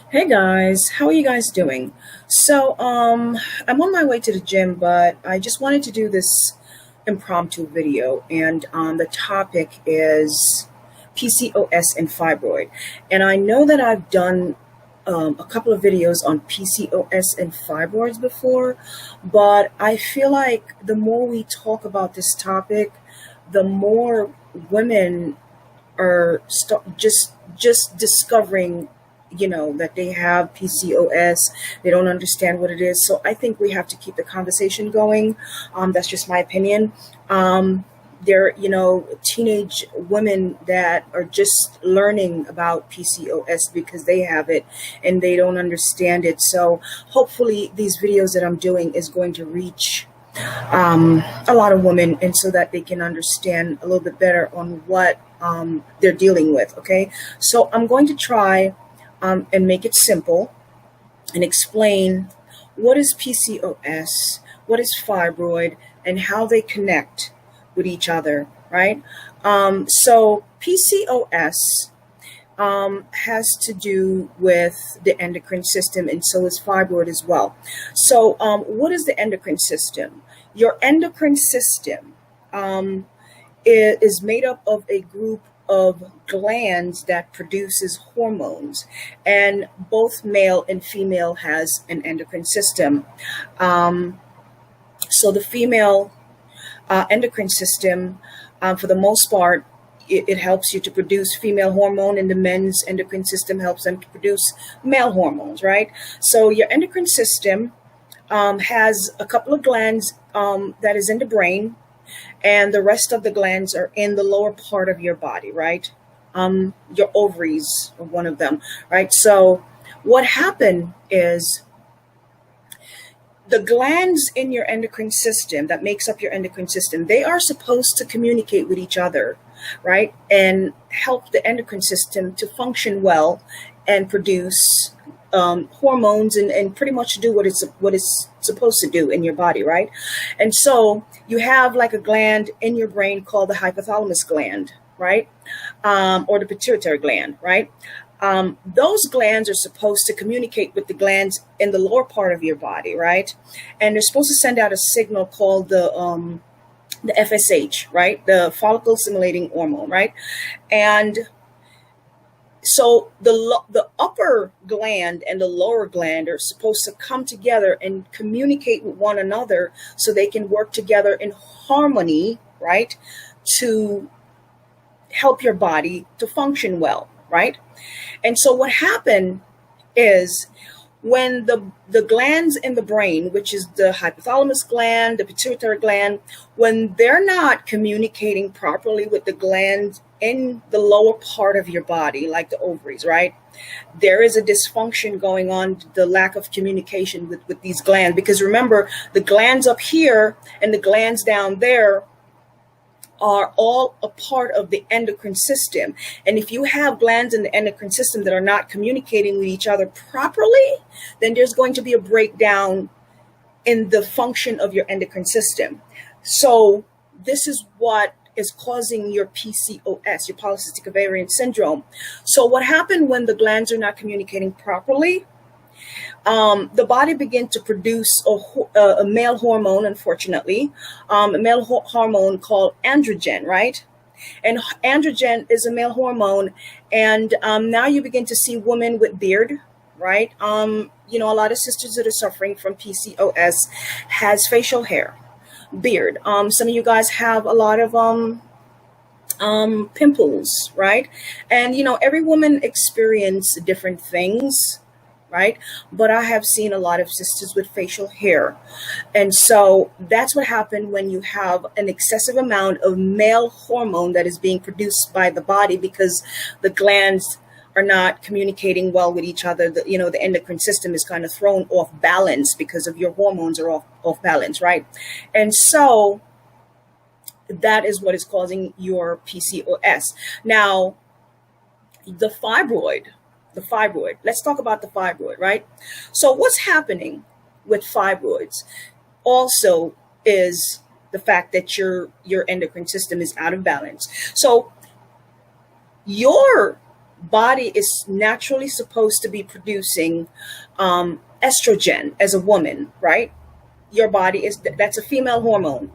Hey guys, how are you guys doing? I'm on my way to the gym, but I just wanted to do this impromptu video, and the topic is PCOS and fibroid. And I know that I've done a couple of videos on PCOS and fibroids before, but I feel like the more we talk about this topic, the more women are just discovering, that they have PCOS. They don't understand what it is. So I think we have to keep the conversation going. That's just my opinion. There, teenage women that are just learning about PCOS because they have it and they don't understand it. So hopefully these videos that I'm doing is going to reach a lot of women, and so that they can understand a little bit better on what they're dealing with. Okay, so I'm going to try and make it simple and explain what is PCOS, what is fibroid, and how they connect with each other, right? So PCOS has to do with the endocrine system, and so is fibroid as well. So, what is the endocrine system? Your endocrine system is made up of a group of glands that produces hormones, and both male and female has an endocrine system. So the female endocrine system, for the most part, it helps you to produce female hormone, and the men's endocrine system helps them to produce male hormones, right? So your endocrine system has a couple of glands that is in the brain, and the rest of the glands are in the lower part of your body, right? Your ovaries are one of them, right? So what happened is the glands in your endocrine system that makes up your endocrine system, they are supposed to communicate with each other, right? And help the endocrine system to function well and produce hormones and pretty much do what it's supposed to do in your body, right? And so you have like a gland in your brain called the hypothalamus gland, right? Or the pituitary gland, right? Those glands are supposed to communicate with the glands in the lower part of your body, right? And they're supposed to send out a signal called the FSH, right? The follicle stimulating hormone, right? And so the upper gland and the lower gland are supposed to come together and communicate with one another so they can work together in harmony, right? To help your body to function well, right? And so what happened is when the glands in the brain, which is the hypothalamus gland, the pituitary gland, when they're not communicating properly with the glands in the lower part of your body, like the ovaries, right? There is a dysfunction going on, the lack of communication with these glands. Because remember, the glands up here and the glands down there are all a part of the endocrine system. And if you have glands in the endocrine system that are not communicating with each other properly, then there's going to be a breakdown in the function of your endocrine system. So this is what is causing your PCOS, your polycystic ovarian syndrome. So what happened when the glands are not communicating properly? The body begins to produce a male hormone, unfortunately, a male hormone called androgen, right? And androgen is a male hormone. And now you begin to see women with beard, right? A lot of sisters that are suffering from PCOS has facial hair, beard. Some of you guys have a lot of pimples, right? And, every woman experiences different things, right? But I have seen a lot of sisters with facial hair. And so that's what happened when you have an excessive amount of male hormone that is being produced by the body because the glands are not communicating well with each other. The endocrine system is kind of thrown off balance because of your hormones are off balance, right? And so that is what is causing your PCOS. Now, the fibroid. Let's talk about the fibroid, right? So what's happening with fibroids also is the fact that your endocrine system is out of balance. So your body is naturally supposed to be producing estrogen as a woman, right? Your body is, that's a female hormone.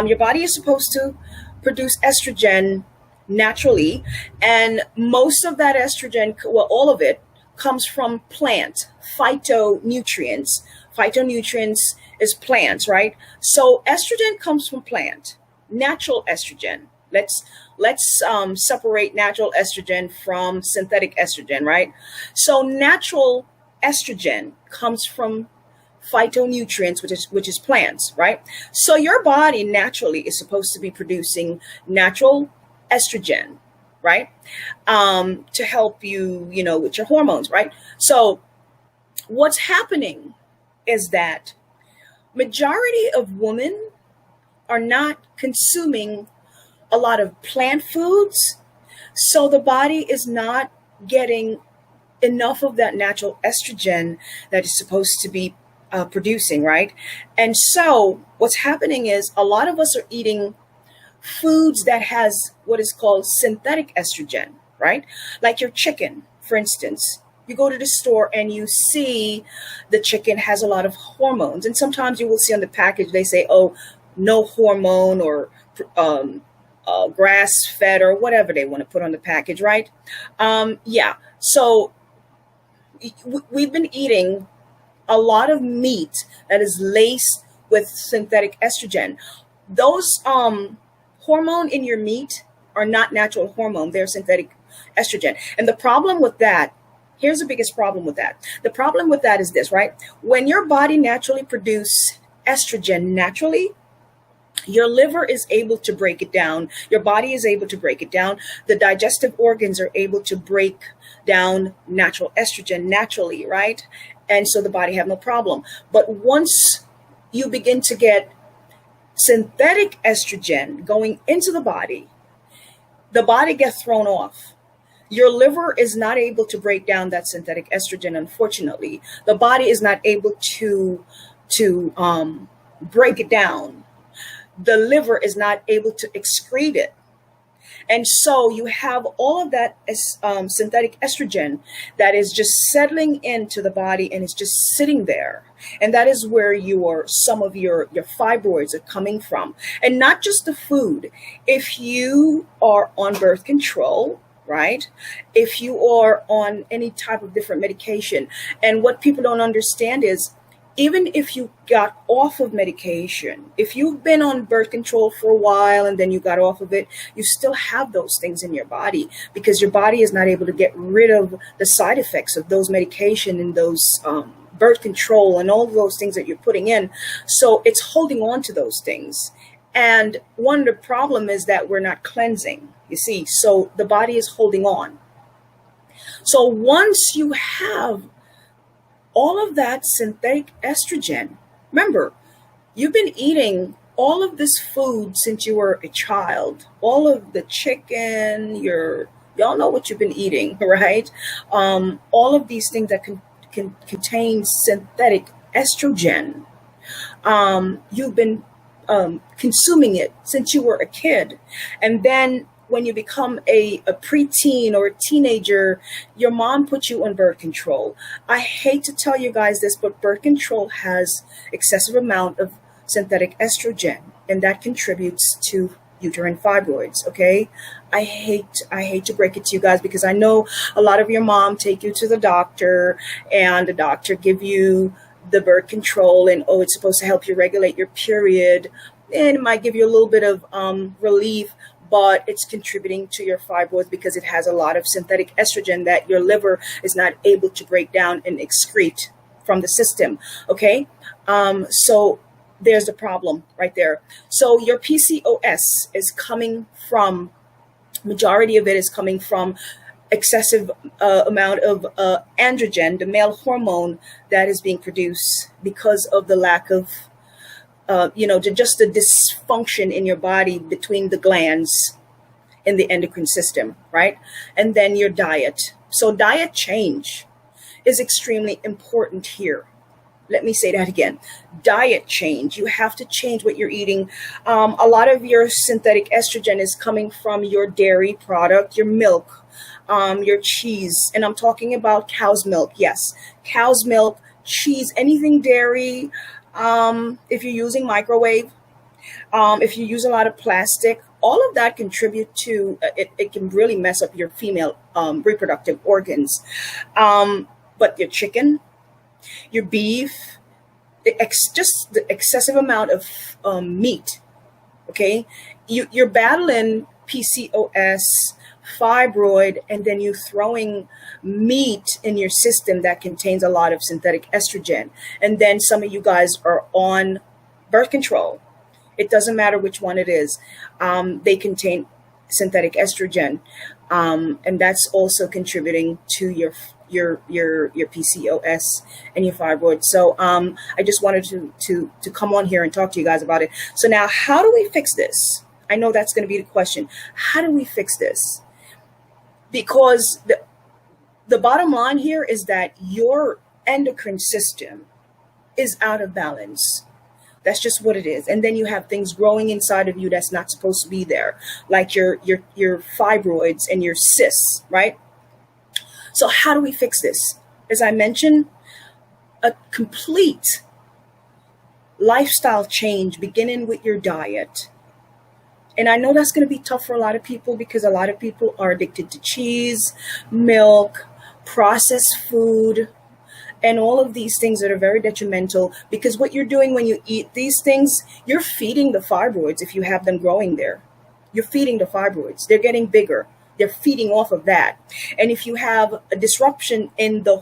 Your body is supposed to produce estrogen naturally, and most of that estrogen, well, all of it comes from plant phytonutrients. Phytonutrients is plants, right? So estrogen comes from plant, natural estrogen. Let's separate natural estrogen from synthetic estrogen, right? So natural estrogen comes from phytonutrients, which is plants, right? So your body naturally is supposed to be producing natural estrogen, right? To help you, with your hormones, right? So what's happening is that majority of women are not consuming a lot of plant foods, so the body is not getting enough of that natural estrogen that is supposed to be producing, right? And so what's happening is a lot of us are eating foods that has what is called synthetic estrogen, right? Like your chicken, for instance. You go to the store and you see the chicken has a lot of hormones. And sometimes you will see on the package, they say, oh, no hormone, or grass fed, or whatever they want to put on the package, right? Yeah. So we've been eating a lot of meat that is laced with synthetic estrogen. Those hormone in your meat are not natural hormone. They're synthetic estrogen. And the problem with that, here's the biggest problem with that. The problem with that is this, right? When your body naturally produces estrogen naturally, your liver is able to break it down. Your body is able to break it down. The digestive organs are able to break down natural estrogen naturally, right? And so the body have no problem. But once you begin to get synthetic estrogen going into the body gets thrown off. Your liver is not able to break down that synthetic estrogen, unfortunately. The body is not able to break it down. The liver is not able to excrete it. And so you have all of that synthetic estrogen that is just settling into the body, and it's just sitting there. And that is where some of your fibroids are coming from. And not just the food. If you are on birth control, right? If you are on any type of different medication, and what people don't understand is, even if you got off of medication, if you've been on birth control for a while and then you got off of it, you still have those things in your body, because your body is not able to get rid of the side effects of those medication and those birth control and all of those things that you're putting in. So it's holding on to those things. And one of the problem is that we're not cleansing, you see, so the body is holding on. So once you have all of that synthetic estrogen, remember, you've been eating all of this food since you were a child, all of the chicken, y'all know what you've been eating, right? All of these things that can contain synthetic estrogen. You've been consuming it since you were a kid. And then when you become a preteen or a teenager, your mom put you on birth control. I hate to tell you guys this, but birth control has excessive amount of synthetic estrogen, and that contributes to uterine fibroids, okay? I hate to break it to you guys, because I know a lot of your mom take you to the doctor, and the doctor give you the birth control, and it's supposed to help you regulate your period, and it might give you a little bit of relief, but it's contributing to your fibroids because it has a lot of synthetic estrogen that your liver is not able to break down and excrete from the system, okay? So there's the problem right there. So your PCOS is coming from, majority of it is coming from excessive amount of androgen, the male hormone that is being produced because of the lack of just the dysfunction in your body between the glands in the endocrine system, right? And then your diet. So diet change is extremely important here. Let me say that again. Diet change. You have to change what you're eating. A lot of your synthetic estrogen is coming from your dairy product, your milk. your cheese, and I'm talking about cow's milk. Yes, cow's milk, cheese, anything dairy. If you're using microwave, if you use a lot of plastic, all of that contribute to it can really mess up your female reproductive organs. But your chicken, your beef, just the excessive amount of meat. Okay, you're battling PCOS, fibroid, and then you throwing meat in your system that contains a lot of synthetic estrogen. And then some of you guys are on birth control. It doesn't matter which one it is. They contain synthetic estrogen, and that's also contributing to your PCOS and your fibroids. So I just wanted to come on here and talk to you guys about it. So now, how do we fix this? I know that's going to be the question. How do we fix this? Because the bottom line here is that your endocrine system is out of balance. That's just what it is. And then you have things growing inside of you that's not supposed to be there, like your fibroids and your cysts, right? So how do we fix this? As I mentioned, a complete lifestyle change beginning with your diet. And I know that's going to be tough for a lot of people because a lot of people are addicted to cheese, milk, processed food, and all of these things that are very detrimental, because what you're doing when you eat these things, you're feeding the fibroids if you have them growing there. You're feeding the fibroids. They're getting bigger. They're feeding off of that. And if you have a disruption in the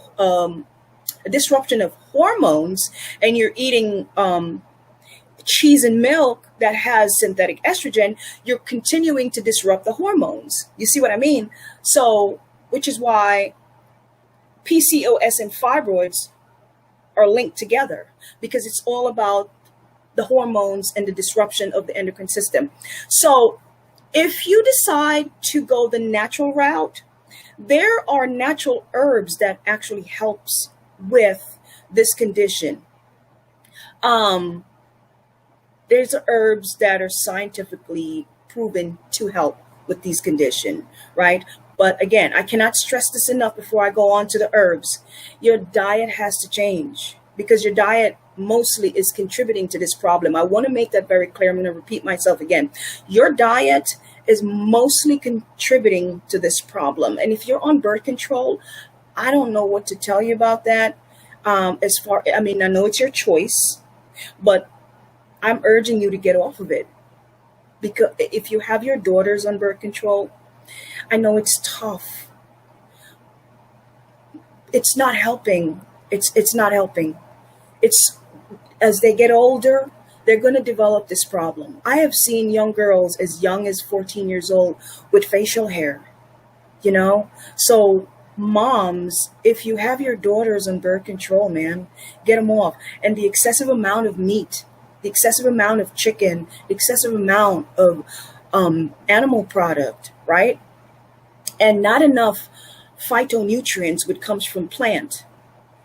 a disruption of hormones, and you're eating cheese and milk that has synthetic estrogen, you're continuing to disrupt the hormones. You see what I mean? So, which is why PCOS and fibroids are linked together, because it's all about the hormones and the disruption of the endocrine system. So if you decide to go the natural route, there are natural herbs that actually helps with this condition. There's herbs that are scientifically proven to help with these conditions, right? But again, I cannot stress this enough before I go on to the herbs. Your diet has to change, because your diet mostly is contributing to this problem. I want to make that very clear. I'm going to repeat myself again. Your diet is mostly contributing to this problem. And if you're on birth control, I don't know what to tell you about that. I know it's your choice, but I'm urging you to get off of it. Because if you have your daughters on birth control, I know it's tough. It's not helping. It's not helping. It's as they get older, they're going to develop this problem. I have seen young girls as young as 14 years old with facial hair, So moms, if you have your daughters on birth control, man, get them off. And the excessive amount of meat, the excessive amount of chicken, the excessive amount of animal product, right? And not enough phytonutrients, which comes from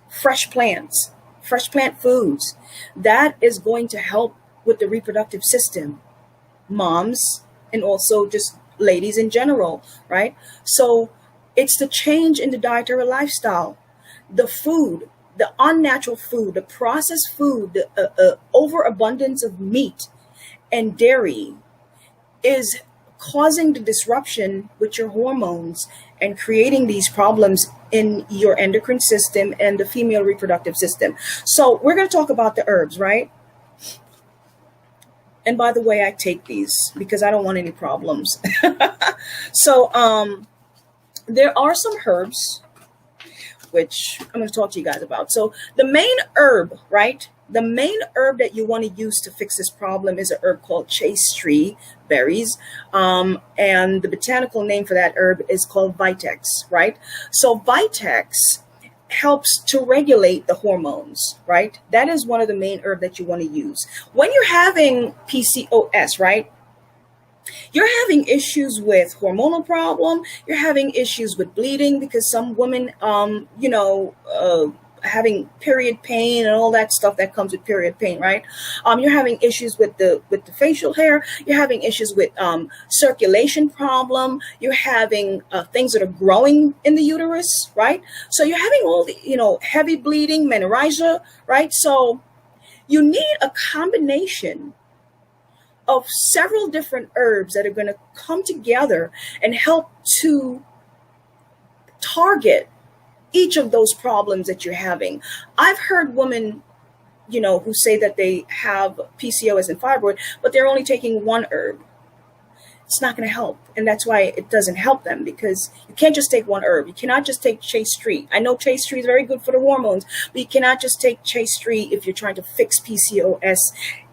fresh plant foods. That is going to help with the reproductive system, moms, and also just ladies in general, right? So it's the change in the dietary lifestyle, the food, the unnatural food, the processed food, the overabundance of meat and dairy is causing the disruption with your hormones and creating these problems in your endocrine system and the female reproductive system. So we're going to talk about the herbs, right? And by the way, I take these because I don't want any problems. So there are some herbs which I'm going to talk to you guys about. So the main herb, right? The main herb that you want to use to fix this problem is a herb called chase tree berries. And the botanical name for that herb is called Vitex, right? So Vitex helps to regulate the hormones, right? That is one of the main herbs that you want to use. When you're having PCOS, right? You're having issues with hormonal problem. You're having issues with bleeding because some women, having period pain and all that stuff that comes with period pain, right? You're having issues with the facial hair. You're having issues with circulation problem. You're having things that are growing in the uterus, right? So you're having all the, heavy bleeding, menorrhagia, right? So you need a combination of several different herbs that are going to come together and help to target each of those problems that you're having. I've heard women, who say that they have PCOS and fibroid, but they're only taking one herb. It's not going to help. And that's why it doesn't help them, because you can't just take one herb. You cannot just take Chase Tree. I know Chase Tree is very good for the hormones, but you cannot just take Chase Tree if you're trying to fix PCOS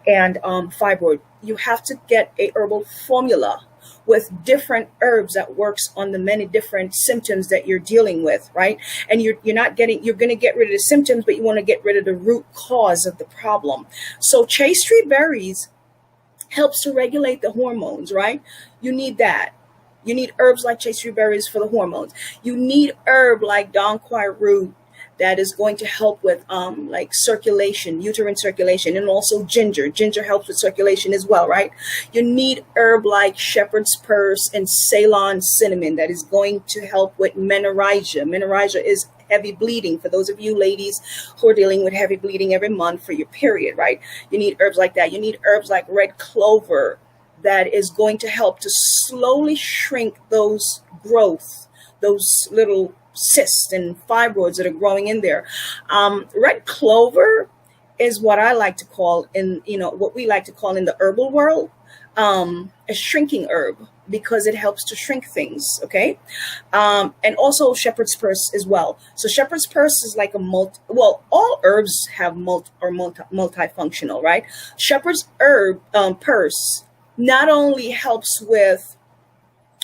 and fibroid. You have to get a herbal formula with different herbs that works on the many different symptoms that you're dealing with, right? And you're going to get rid of the symptoms, but you want to get rid of the root cause of the problem. So Chase Tree berries helps to regulate the hormones, right? You need that. You need herbs like Chase Tree berries for the hormones. You need herb like Don Quai root that is going to help with like circulation, uterine circulation, and also ginger. Ginger helps with circulation as well, right? You need herb like shepherd's purse and Ceylon cinnamon that is going to help with menorrhagia. Menorrhagia is heavy bleeding for those of you ladies who are dealing with heavy bleeding every month for your period, right? You need herbs like that. You need herbs like red clover that is going to help to slowly shrink those growth, those little cysts and fibroids that are growing in there. Red clover is what I like to call what we like to call in the herbal world, a shrinking herb, because it helps to shrink things. Okay. And also shepherd's purse as well. So shepherd's purse is like all herbs have multifunctional, right? Shepherd's purse not only helps with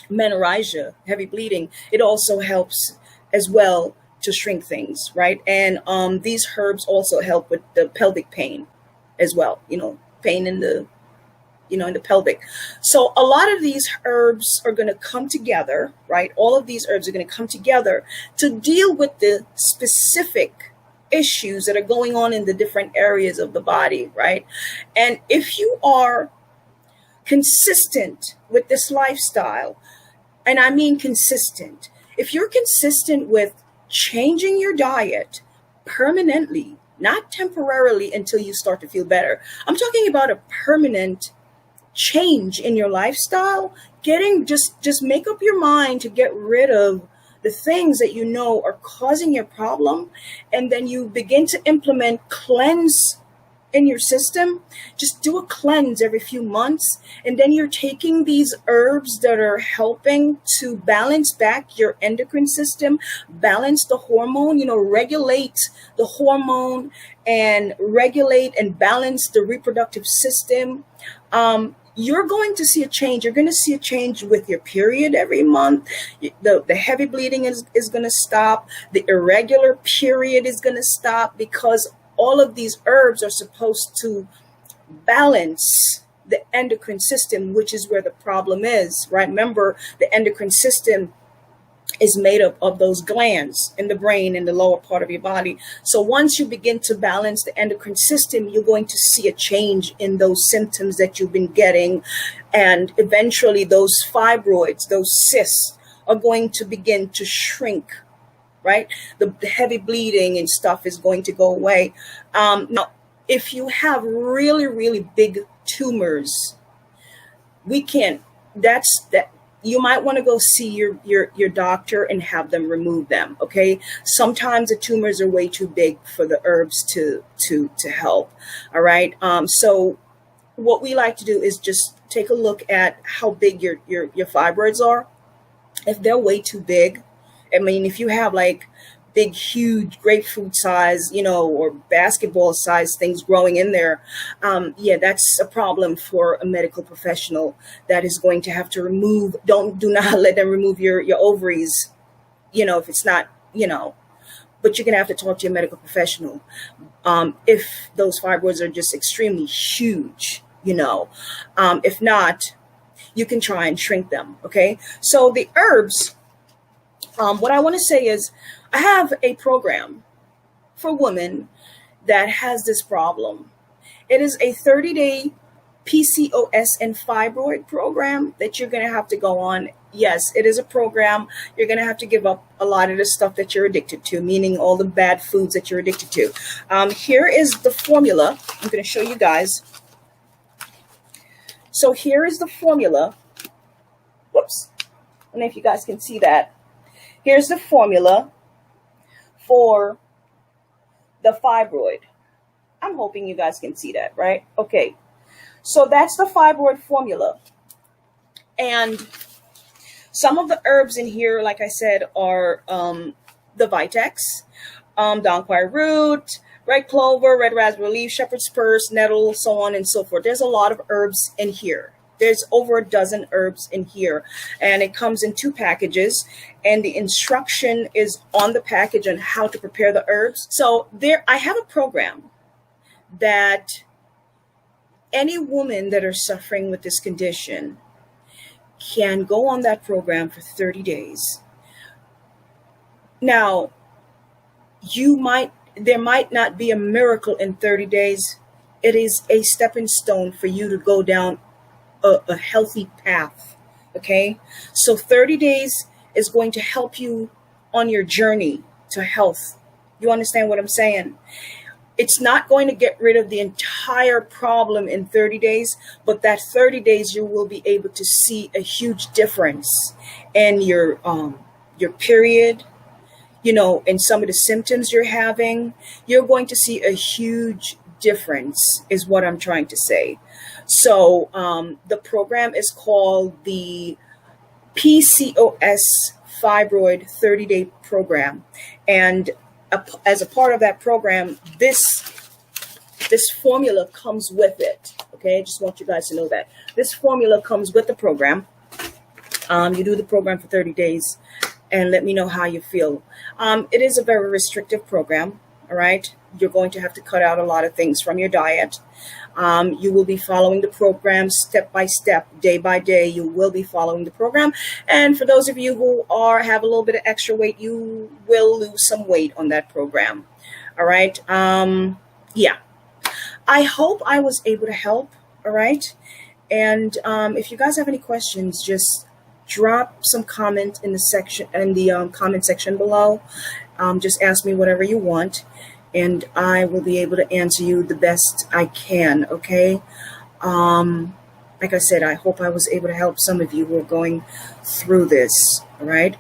menorrhagia, heavy bleeding, it also helps as well to shrink things, right? And these herbs also help with the pelvic pain as well, pain in the pelvic. So a lot of these herbs are going to come together, right? All of these herbs are going to come together to deal with the specific issues that are going on in the different areas of the body, right? And if you are consistent with this lifestyle, and I mean consistent, if you're consistent with changing your diet permanently, not temporarily until you start to feel better. I'm talking about a permanent change in your lifestyle. Just make up your mind to get rid of the things that are causing your problem, and then you begin to implement cleanse in your system. Just do a cleanse every few months, and then you're taking these herbs that are helping to balance back your endocrine system, balance the hormone, regulate the hormone and regulate and balance the reproductive system. You're going to see a change. You're going to see a change with your period every month. The heavy bleeding is going to stop. The irregular period is going to stop, because all of these herbs are supposed to balance the endocrine system, which is where the problem is, right? Remember, the endocrine system is made up of those glands in the brain and the lower part of your body. So once you begin to balance the endocrine system, you're going to see a change in those symptoms that you've been getting. And eventually those fibroids, those cysts, are going to begin to shrink, right? The heavy bleeding and stuff is going to go away. Now, if you have really, really big tumors, you might want to go see your doctor and have them remove them. Okay. Sometimes the tumors are way too big for the herbs to help. All right. So what we like to do is just take a look at how big your fibroids are. If they're way too big, if you have like big, huge grapefruit size, or basketball size things growing in there, that's a problem for a medical professional that is going to have to remove. Do not let them remove your ovaries, if it's not, but you're going to have to talk to your medical professional if those fibroids are just extremely huge, if not, you can try and shrink them. Okay. So the herbs, what I want to say is I have a program for women that has this problem. It is a 30-day PCOS and fibroid program that you're going to have to go on. Yes, it is a program. You're going to have to give up a lot of the stuff that you're addicted to, meaning all the bad foods that you're addicted to. Here is the formula. I'm going to show you guys. So here is the formula. Whoops. I don't know if you guys can see that. Here's the formula for the fibroid. I'm hoping you guys can see that, right? Okay. So that's the fibroid formula. And some of the herbs in here, like I said, are the Vitex, donquoy root, red clover, red raspberry leaf, shepherd's purse, nettle, so on and so forth. There's a lot of herbs in here. There's over a dozen herbs in here, and it comes in 2 packages, and the instruction is on the package on how to prepare the herbs. So there, I have a program that any woman that are suffering with this condition can go on that program for 30 days. Now, there might not be a miracle in 30 days. It is a stepping stone for you to go down a healthy path. Okay, so 30 days is going to help you on your journey to health. You understand what I'm saying? It's not going to get rid of the entire problem in 30 days, but that 30 days you will be able to see a huge difference in your period, you know, and some of the symptoms you're having. You're going to see a huge difference is what I'm trying to say. So the program is called the PCOS Fibroid 30-day program. And as a part of that program, this formula comes with it. Okay, I just want you guys to know that. This formula comes with the program. You do the program for 30 days and let me know how you feel. It is a very restrictive program. All right. You're going to have to cut out a lot of things from your diet. You will be following the program step by step, day by day. You will be following the program. And for those of you who have a little bit of extra weight, you will lose some weight on that program. All right. Yeah. I hope I was able to help. All right. And if you guys have any questions, just drop some comment in the comment section below. Just ask me whatever you want, and I will be able to answer you the best I can, okay? Like I said, I hope I was able to help some of you who are going through this, all right?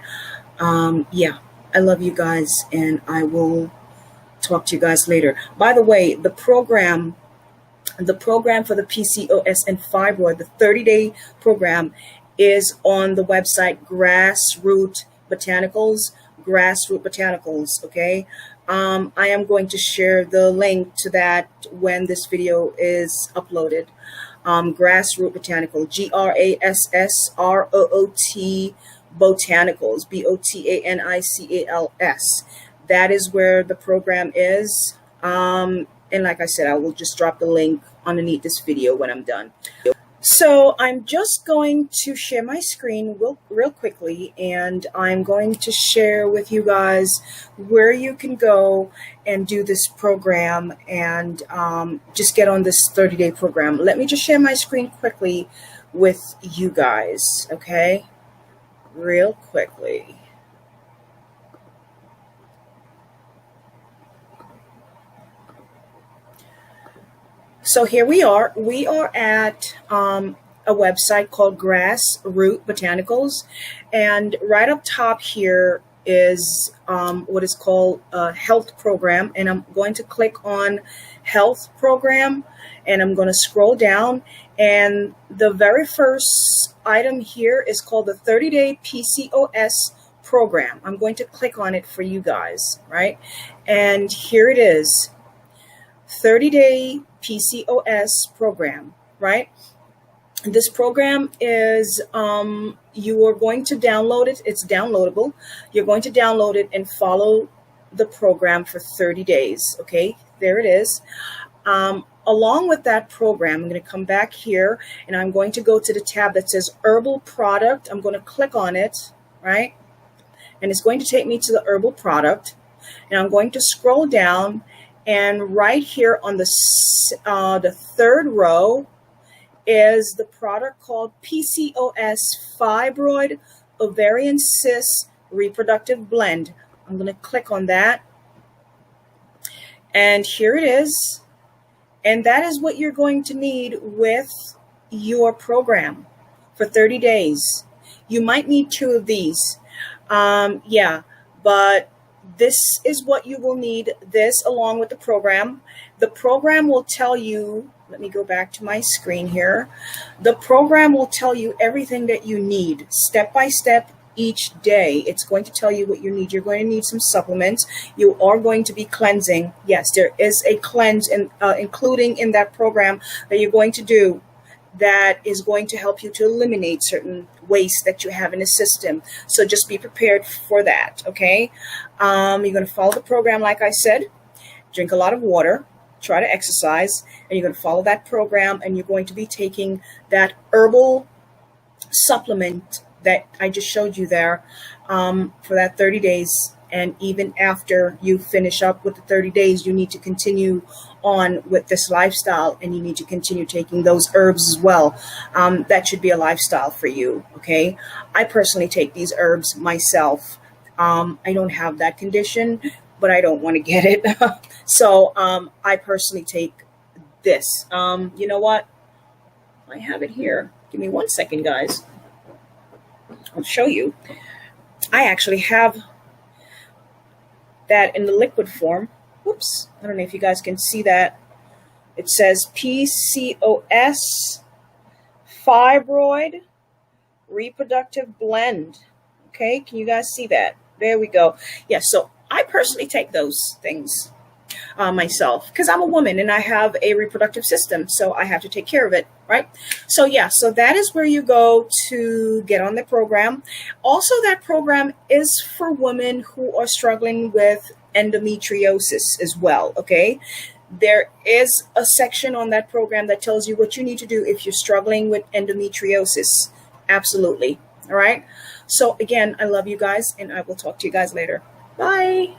Yeah, I love you guys, and I will talk to you guys later. By the way, the program for the PCOS and fibroid, the 30-day program, is on the website Grassroot Botanicals, okay? I am going to share the link to that when this video is uploaded. Grassroot Botanical, GRASSROOT Botanicals, BOTANICALS. That is where the program is. And like I said, I will just drop the link underneath this video when I'm done. So I'm just going to share my screen real quickly, and I'm going to share with you guys where you can go and do this program and just get on this 30-day program. Let me just share my screen quickly with you guys, okay? Real quickly. So here we are. We are at a website called Grassroot Botanicals, and right up top here is what is called a health program, and I'm going to click on health program, and I'm going to scroll down, and the very first item here is called the 30-day PCOS program. I'm going to click on it for you guys, right? And here it is. 30-day PCOS program, right? This program is, you are going to download it. It's downloadable. You're going to download it and follow the program for 30 days. Okay, there it is. Along with that program, I'm going to come back here and I'm going to go to the tab that says herbal product. I'm going to click on it, right? And it's going to take me to the herbal product. And I'm going to scroll down, and right here on the third row is the product called PCOS Fibroid Ovarian Cyst Reproductive Blend. I'm going to click on that. And here it is. And that is what you're going to need with your program for 30 days. You might need 2 of these. But this is what you will need, this along with the program. The program will tell you, let me go back to my screen here. The program will tell you everything that you need, step by step, each day. It's going to tell you what you need. You're going to need some supplements. You are going to be cleansing. Yes, there is a cleanse including in that program that you're going to do that is going to help you to eliminate certain waste that you have in the system. So just be prepared for that, okay? You're going to follow the program like I said. Drink a lot of water. Try to exercise. And you're going to follow that program, and you're going to be taking that herbal supplement that I just showed you there for that 30 days. And even after you finish up with the 30 days, you need to continue on with this lifestyle, and you need to continue taking those herbs as well. That should be a lifestyle for you, okay? I personally take these herbs myself. I don't have that condition, but I don't want to get it. So I personally take this. You know what? I have it here. Give me 1 second, guys. I'll show you. I actually have that in the liquid form. Whoops. I don't know if you guys can see that. It says PCOS Fibroid Reproductive Blend. Okay, can you guys see that? There we go. Yes, so I personally take those things myself because I'm a woman and I have a reproductive system, so I have to take care of it, right? So yeah, so that is where you go to get on the program. Also, that program is for women who are struggling with endometriosis as well, okay? There is a section on that program that tells you what you need to do if you're struggling with endometriosis. Absolutely. All right. So again, I love you guys, and I will talk to you guys later. Bye.